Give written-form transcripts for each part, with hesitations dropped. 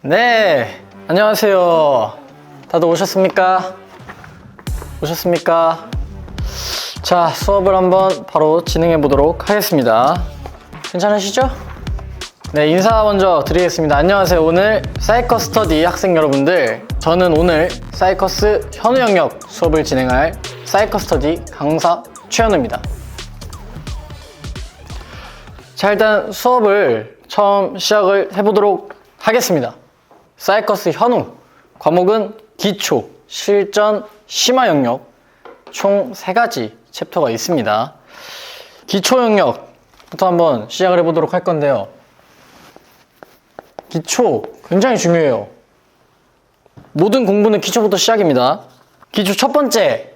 네, 안녕하세요. 다들 오셨습니까? 자, 수업을 한번 바로 진행해 보도록 하겠습니다. 괜찮으시죠? 네, 인사 먼저 드리겠습니다. 안녕하세요. 오늘 사이커 스터디 학생 여러분들, 저는 오늘 사이커스 현우 영역 수업을 진행할 사이커 스터디 강사 최현우입니다. 자, 일단 수업을 처음 시작을 해보도록 하겠습니다. 사이커스 현우 과목은 기초, 실전, 심화 영역 총 3가지 챕터가 있습니다. 기초 영역부터 한번 시작을 해보도록 할 건데요. 기초 굉장히 중요해요. 모든 공부는 기초부터 시작입니다. 기초 첫 번째,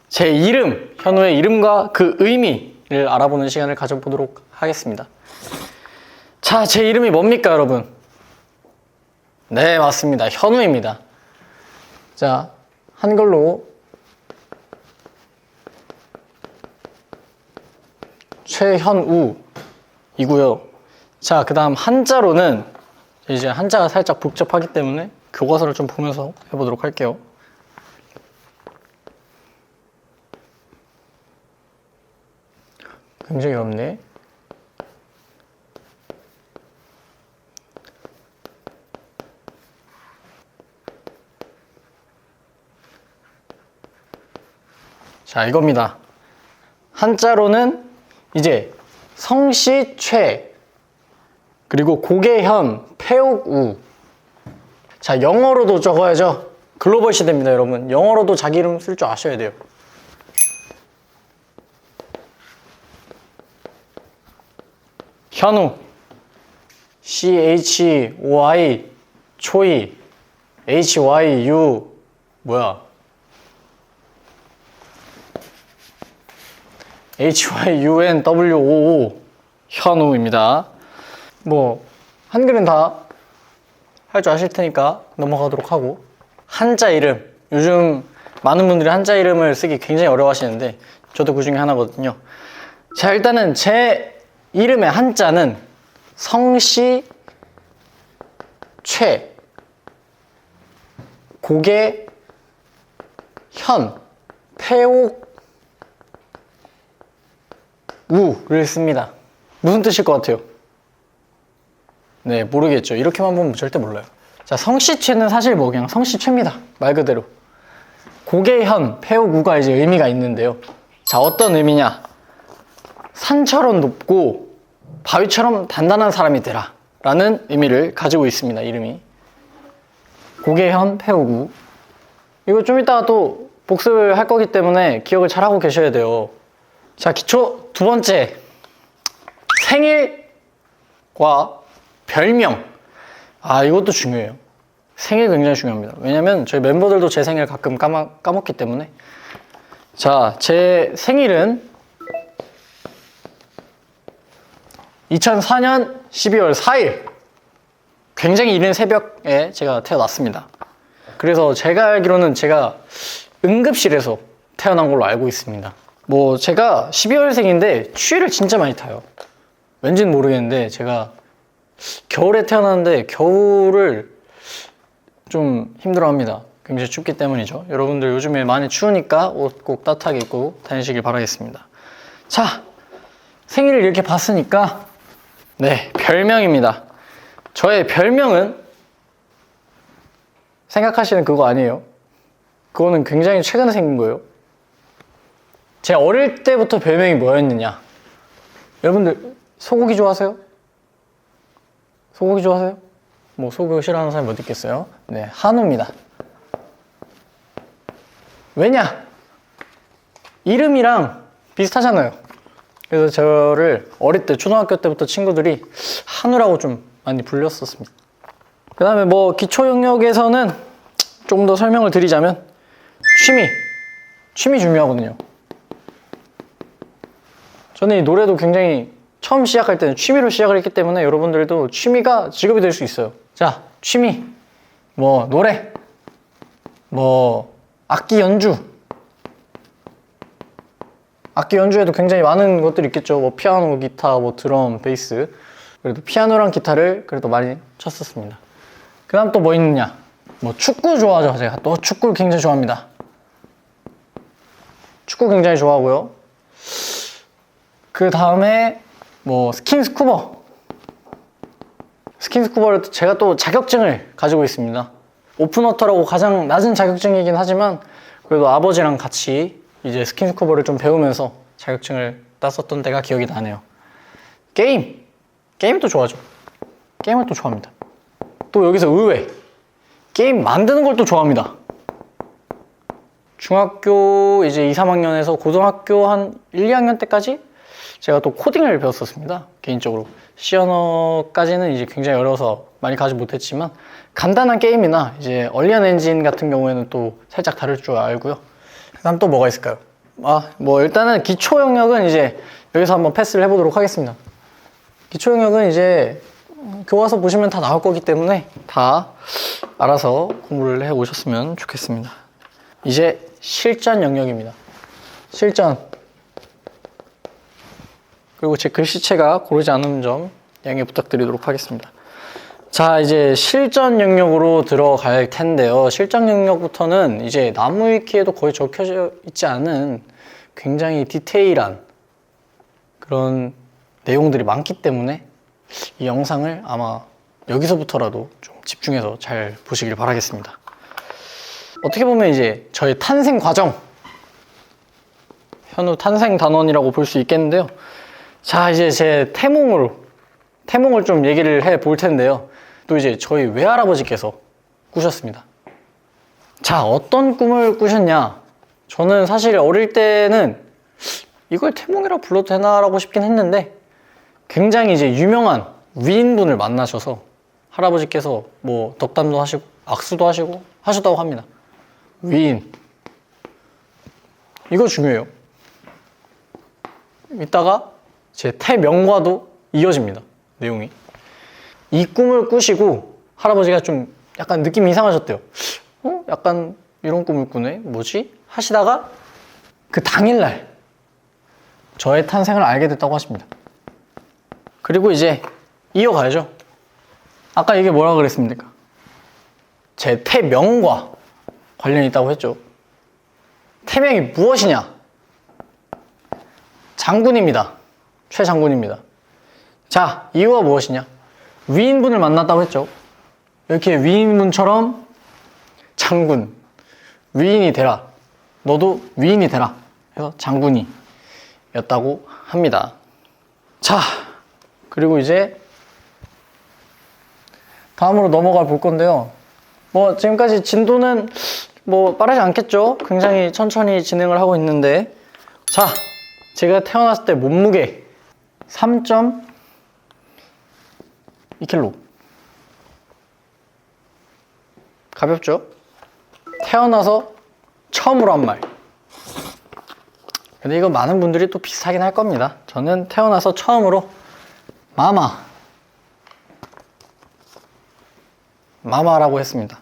제 이름, 현우의 이름과 그 의미를 알아보는 시간을 가져보도록 하겠습니다. 자, 제 이름이 뭡니까, 여러분? 네, 맞습니다. 현우입니다. 자, 한글로 최현우이고요. 자, 그 다음 한자로는 이제 한자가 살짝 복잡하기 때문에 교과서를 좀 보면서 해보도록 할게요. 굉장히 어렵네. 자, 이겁니다. 한자로는 이제 성시 최, 그리고 고개현, 폐옥우. 자, 영어로도 적어야죠. 글로벌 시대입니다, 여러분. 영어로도 자기 이름 쓸 줄 아셔야 돼요. 현우, CHY, 초이, HYU, 뭐야? HYUNWOO, 현우입니다. 뭐 한글은 다 할 줄 아실 테니까 넘어가도록 하고, 한자 이름, 요즘 많은 분들이 한자 이름을 쓰기 굉장히 어려워하시는데 저도 그 중에 하나거든요. 자, 일단은 제 이름의 한자는 성시 최, 고개 현, 폐옥 우를 씁니다. 무슨 뜻일 것 같아요? 네, 모르겠죠. 이렇게만 보면 절대 몰라요. 자, 성시최는 사실 뭐 그냥 성시최입니다. 말 그대로. 고개현, 폐옥우가 이제 의미가 있는데요. 자, 어떤 의미냐? 산처럼 높고 바위처럼 단단한 사람이 되라 라는 의미를 가지고 있습니다. 이름이 고개현, 폐옥우. 이거 좀 이따가 또 복습을 할 거기 때문에 기억을 잘 하고 계셔야 돼요. 자, 기초 두 번째, 생일과 별명. 아, 이것도 중요해요. 생일 굉장히 중요합니다. 왜냐면 저희 멤버들도 제 생일 가끔 까먹기 때문에. 자, 제 생일은 2004년 12월 4일 굉장히 이른 새벽에 제가 태어났습니다. 그래서 제가 알기로는 제가 응급실에서 태어난 걸로 알고 있습니다. 뭐 제가 12월생인데 추위를 진짜 많이 타요. 왠지는 모르겠는데 제가 겨울에 태어났는데 겨울을 좀 힘들어합니다. 굉장히 춥기 때문이죠. 여러분들 요즘에 많이 추우니까 옷 꼭 따뜻하게 입고 다니시길 바라겠습니다. 자, 생일을 이렇게 봤으니까 네, 별명입니다. 저의 별명은 생각하시는 그거 아니에요. 그거는 굉장히 최근에 생긴 거예요. 제 어릴 때부터 별명이 뭐였느냐? 여러분들 소고기 좋아하세요? 소고기 좋아하세요? 뭐 소고기 싫어하는 사람이 어디 있겠어요? 네, 한우입니다. 왜냐? 이름이랑 비슷하잖아요. 그래서 저를 어릴 때 초등학교 때부터 친구들이 한우라고 좀 많이 불렸었습니다. 그 다음에 뭐 기초 영역에서는 좀 더 설명을 드리자면 취미 중요하거든요. 저는 이 노래도 굉장히 처음 시작할 때는 취미로 시작을 했기 때문에 여러분들도 취미가 직업이 될 수 있어요. 자, 취미, 뭐 노래, 뭐 악기 연주에도 굉장히 많은 것들이 있겠죠. 뭐 피아노, 기타, 뭐 드럼, 베이스. 그래도 피아노랑 기타를 그래도 많이 쳤었습니다. 그 다음 또 뭐 있느냐, 뭐 축구 좋아하죠. 제가 또 축구를 굉장히 좋아합니다. 축구 굉장히 좋아하고요. 그 다음에 뭐 스킨스쿠버. 스킨스쿠버를 제가 또 자격증을 가지고 있습니다. 오픈워터라고 가장 낮은 자격증이긴 하지만 그래도 아버지랑 같이 이제 스킨스쿠버를 좀 배우면서 자격증을 땄었던 때가 기억이 나네요. 게임도 좋아하죠. 게임을 또 좋아합니다. 또 여기서 의외, 게임 만드는 걸 또 좋아합니다. 중학교 이제 2, 3학년에서 고등학교 한 1, 2학년 때까지 제가 또 코딩을 배웠었습니다. 개인적으로 C 언어까지는 이제 굉장히 어려워서 많이 가지 못했지만 간단한 게임이나 이제 얼리언 엔진 같은 경우에는 또 살짝 다를 줄 알고요. 그다음 또 뭐가 있을까요? 뭐 일단은 기초 영역은 이제 여기서 한번 패스를 해보도록 하겠습니다. 기초 영역은 이제 교과서 보시면 다 나올 거기 때문에 다 알아서 공부를 해 오셨으면 좋겠습니다. 이제 실전 영역입니다. 실전. 그리고 제 글씨체가 고르지 않은 점 양해 부탁드리도록 하겠습니다. 자, 이제 실전 영역으로 들어갈 텐데요. 실전 영역부터는 이제 나무 위키에도 거의 적혀져 있지 않은 굉장히 디테일한 그런 내용들이 많기 때문에 이 영상을 아마 여기서부터라도 좀 집중해서 잘 보시길 바라겠습니다. 어떻게 보면 이제 저의 탄생 과정, 현우 탄생 단원이라고 볼 수 있겠는데요. 자, 이제 제 태몽을 좀 얘기를 해 볼 텐데요. 또 이제 저희 외할아버지께서 꾸셨습니다. 자, 어떤 꿈을 꾸셨냐? 저는 사실 어릴 때는 이걸 태몽이라고 불러도 되나라고 싶긴 했는데 굉장히 이제 유명한 위인분을 만나셔서 할아버지께서 뭐 덕담도 하시고 악수도 하시고 하셨다고 합니다. 위인. 이거 중요해요. 이따가 제 태명과도 이어집니다. 내용이. 이 꿈을 꾸시고 할아버지가 좀 약간 느낌이 이상하셨대요. 약간 이런 꿈을 꾸네? 뭐지? 하시다가 그 당일날 저의 탄생을 알게 됐다고 하십니다. 그리고 이제 이어가야죠. 아까 이게 뭐라 그랬습니까? 제 태명과 관련이 있다고 했죠. 태명이 무엇이냐? 장군입니다. 최장군입니다. 자, 이유가 무엇이냐? 위인분을 만났다고 했죠. 이렇게 위인분처럼 장군, 위인이 되라. 너도 위인이 되라. 해서 장군이 였다고 합니다. 자, 그리고 이제 다음으로 넘어가 볼 건데요. 뭐 지금까지 진도는 뭐 빠르지 않겠죠? 굉장히 천천히 진행을 하고 있는데, 자, 제가 태어났을 때 몸무게 3.2kg. 가볍죠? 태어나서 처음으로 한 말. 근데 이거 많은 분들이 또 비슷하긴 할 겁니다. 저는 태어나서 처음으로 마마라고 했습니다.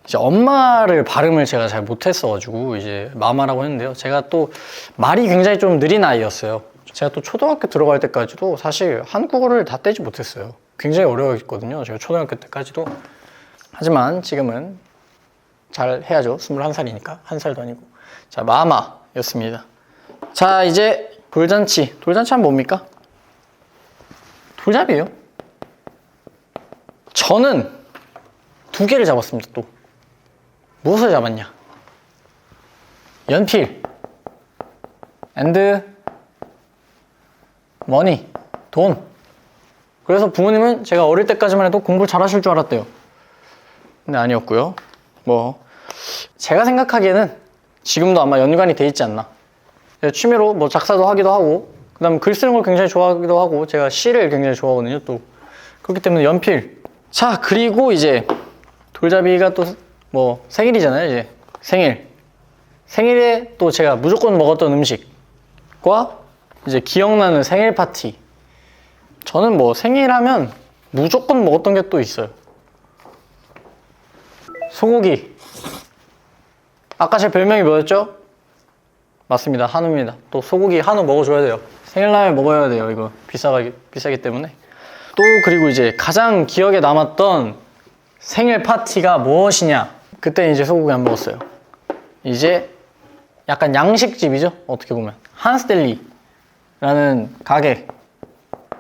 이제 엄마를 발음을 제가 잘 못했어가지고 이제 마마라고 했는데요. 제가 또 말이 굉장히 좀 느린 아이였어요. 제가 또 초등학교 들어갈 때까지도 사실 한국어를 다 떼지 못했어요. 굉장히 어려웠거든요. 제가 초등학교 때까지도. 하지만 지금은 잘 해야죠. 21살이니까. 1살도 아니고. 자, 마마였습니다. 자, 이제 돌잔치. 돌잔치 하면 뭡니까? 돌잡이에요. 저는 2개를 잡았습니다. 또 무엇을 잡았냐? 연필 앤드 머니, 돈. 그래서 부모님은 제가 어릴 때까지만 해도 공부를 잘 하실 줄 알았대요. 근데 아니었고요. 뭐 제가 생각하기에는 지금도 아마 연관이 돼 있지 않나. 취미로 뭐 작사도 하기도 하고, 그 다음에 글 쓰는 걸 굉장히 좋아하기도 하고, 제가 시를 굉장히 좋아하거든요. 또 그렇기 때문에 연필. 자, 그리고 이제 돌잡이가 또 뭐 생일이잖아요. 이제 생일에 또 제가 무조건 먹었던 음식과 이제 기억나는 생일 파티. 저는 뭐 생일하면 무조건 먹었던 게 또 있어요. 소고기. 아까 제 별명이 뭐였죠? 맞습니다. 한우입니다. 또 소고기 한우 먹어줘야 돼요. 생일날 먹어야 돼요. 이거 비싸기 때문에. 또 그리고 이제 가장 기억에 남았던 생일 파티가 무엇이냐? 그때 이제 소고기 안 먹었어요. 이제 약간 양식집이죠? 어떻게 보면. 한스델리라는 가게.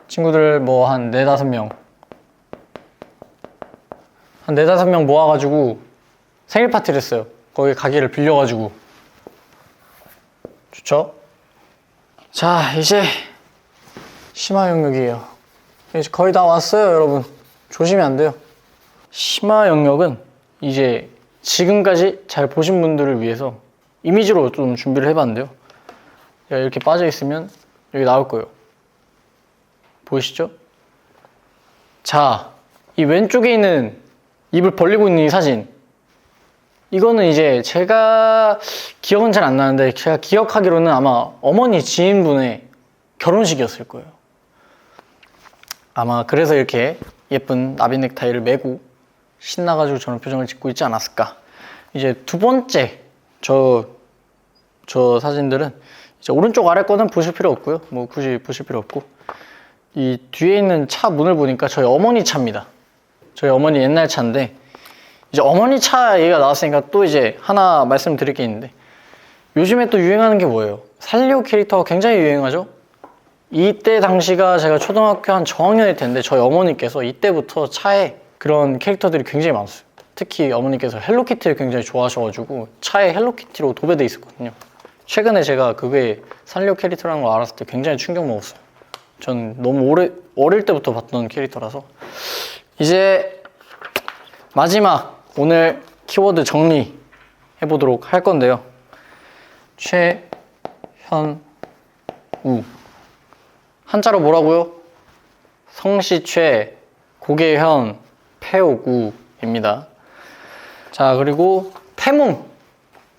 친구들 뭐 한 4, 5명. 한 4, 5명 모아가지고 생일 파티를 했어요. 거기 가게를 빌려가지고. 좋죠? 자, 이제 시마 영역이에요. 이제 거의 다 왔어요, 여러분. 조심히 안 돼요. 시마 영역은 이제 지금까지 잘 보신 분들을 위해서 이미지로 좀 준비를 해봤는데요. 이렇게 빠져 있으면 여기 나올 거예요. 보이시죠? 자, 이 왼쪽에 있는 입을 벌리고 있는 이 사진. 이거는 이제 제가 기억은 잘 안 나는데 제가 기억하기로는 아마 어머니 지인분의 결혼식이었을 거예요. 아마 그래서 이렇게 예쁜 나비 넥타이를 메고 신나가지고 저런 표정을 짓고 있지 않았을까. 이제 두 번째 저 사진들은 이제 오른쪽 아래 거는 보실 필요 없고요. 뭐 굳이 보실 필요 없고, 이 뒤에 있는 차 문을 보니까 저희 어머니 차입니다. 저희 어머니 옛날 차인데, 이제 어머니 차 얘기가 나왔으니까 또 이제 하나 말씀드릴 게 있는데, 요즘에 또 유행하는 게 뭐예요? 산리오 캐릭터가 굉장히 유행하죠? 이때 당시가 제가 초등학교 한 저학년일 텐데 저희 어머니께서 이때부터 차에 그런 캐릭터들이 굉장히 많았어요. 특히 어머니께서 헬로키티를 굉장히 좋아하셔가지고 차에 헬로키티로 도배돼 있었거든요. 최근에 제가 그게 산리오 캐릭터라는 걸 알았을 때 굉장히 충격 먹었어요. 전 너무 어릴 때부터 봤던 캐릭터라서. 이제 마지막 오늘 키워드 정리해 보도록 할 건데요. 최현우, 한자로 뭐라고요? 성시최, 고계현, 패오구입니다. 자, 그리고 태몽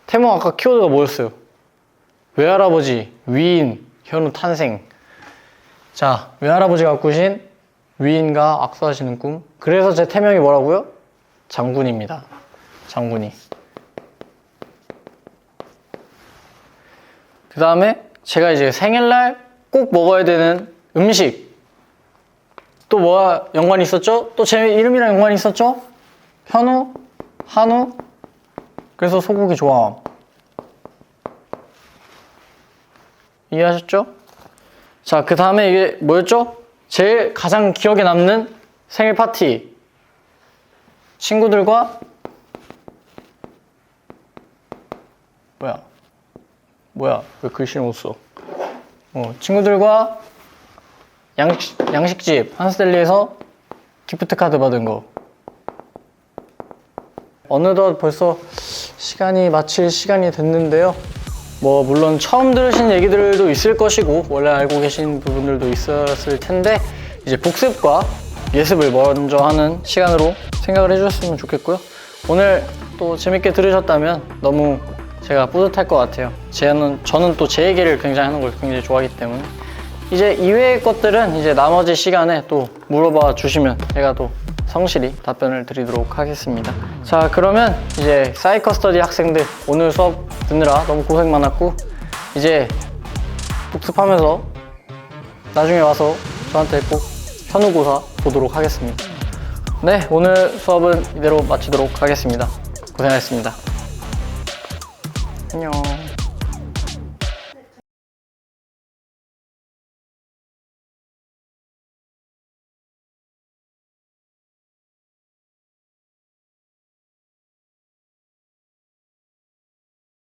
아까 키워드가 뭐였어요? 외할아버지, 위인, 현우 탄생. 자, 외할아버지가 꾸신 위인과 악수하시는 꿈. 그래서 제 태명이 뭐라고요? 장군입니다. 장군이. 그 다음에 제가 이제 생일날 꼭 먹어야 되는 음식. 또 뭐가 연관이 있었죠? 또 제 이름이랑 연관이 있었죠? 현우, 한우. 그래서 소고기 좋아함. 이해하셨죠? 자, 그 다음에 이게 뭐였죠? 제일 가장 기억에 남는 생일 파티. 친구들과 뭐야 왜 글씨를 못 써? 친구들과 양식집 한스델리에서 기프트 카드 받은 거. 어느덧 벌써 시간이 마칠 시간이 됐는데요. 뭐 물론 처음 들으신 얘기들도 있을 것이고 원래 알고 계신 부분들도 있었을 텐데, 이제 복습과 예습을 먼저 하는 시간으로 생각을 해주셨으면 좋겠고요. 오늘 또 재밌게 들으셨다면 너무 제가 뿌듯할 것 같아요. 저는 또 제 얘기를 굉장히 하는 걸 굉장히 좋아하기 때문에 이제 이외의 것들은 이제 나머지 시간에 또 물어봐 주시면 제가 또 성실히 답변을 드리도록 하겠습니다. 자, 그러면 이제 사이커스터디 학생들 오늘 수업 듣느라 너무 고생 많았고, 이제 복습하면서 나중에 와서 저한테 꼭 현우고사 보도록 하겠습니다. 네, 오늘 수업은 이대로 마치도록 하겠습니다. 고생하셨습니다. 안녕.